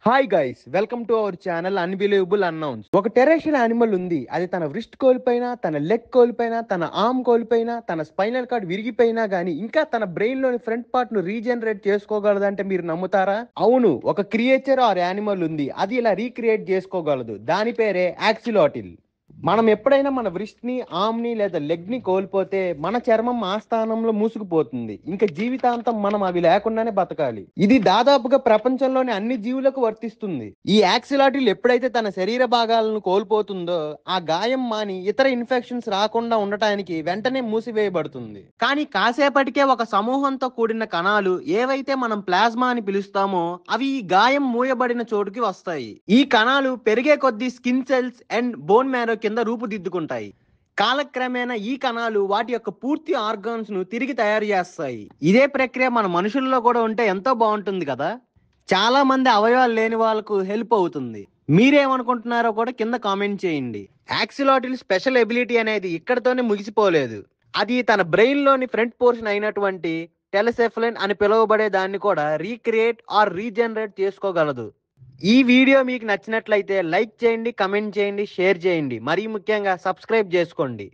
Hi guys, welcome to our channel unbelievable అన్నౌన్స్. ఒక టెరెషియల్ animal ఉంది. అది తన వ్రిస్ట్ కోల్పోయినా, తన లెగ్ కోల్పోయినా, తన ఆర్మ్ కోల్పోయినా, తన స్పైనల్ కార్డ్ విరిగిపోయినా గానీ ఇంకా తన బ్రెయిన్ లోని ఫ్రంట్ పార్ట్ ను రీజనరేట్ చేసుకోగలదంటే మీరు నమ్ముతారా? అవును, ఒక క్రియేచర్ ఆర్ యానిమల్ ఉంది. అది ఇలా రీక్రియేట్ చేసుకోగలదు. దాని పేరే యాక్సిలాటిల్. మనం ఎప్పుడైనా మన వ్రిస్ట్ ని, ఆర్మ్ ని లేదా లెగ్ ని కోల్పోతే మన చర్మం ఆ స్థానంలో మూసుకుపోతుంది. ఇంకా జీవితాంతం మనం అవి లేకుండానే బతకాలి. ఇది దాదాపుగా ప్రపంచంలోని అన్ని జీవులకు వర్తిస్తుంది. ఈ యాక్సిలాటిల్ ఎప్పుడైతే తన శరీర భాగాలను కోల్పోతుందో ఆ గాయం మాని ఇతర ఇన్ఫెక్షన్స్ రాకుండా ఉండటానికి వెంటనే మూసివేయబడుతుంది. కానీ కాసేపటికే ఒక సమూహంతో కూడిన కణాలు, ఏవైతే మనం ప్లాస్మా అని పిలుస్తామో, అవి ఈ గాయం మూయబడిన చోటుకి వస్తాయి. ఈ కణాలు పెరిగే కొద్దీ skin cells and bone marrow కింద రూపుదిద్దుకుంటాయి. కాలక్రమేణా ఈ కణాలు వాటి యొక్క పూర్తి ఆర్గాన్స్ ను తిరిగి తయారు చేస్తాయి. ఇదే ప్రక్రియ మన మనుషుల్లో కూడా ఉంటే ఎంతో బాగుంటుంది కదా. చాలా మంది అవయవాలు లేని వాళ్ళకు హెల్ప్ అవుతుంది. మీరేమనుకుంటున్నారో కూడా కింద కామెంట్ చేయండి. యాక్సిలాటిల్ స్పెషల్ ఎబిలిటీ అనేది ఇక్కడతోనే ముగిసిపోలేదు. అది తన బ్రెయిన్ లోని ఫ్రంట్ పోర్షన్ అయినటువంటి టెలసెఫ్లిన్ అని పిలువబడే దాన్ని కూడా రీక్రియేట్ ఆర్ రీజనరేట్ చేసుకోగలదు. ఈ వీడియో మీకు నచ్చినట్లయితే లైక్ చేయండి, కమెంట్ చేయండి, షేర్ చేయండి. మరీ ముఖ్యంగా సబ్స్క్రైబ్ చేసుకోండి.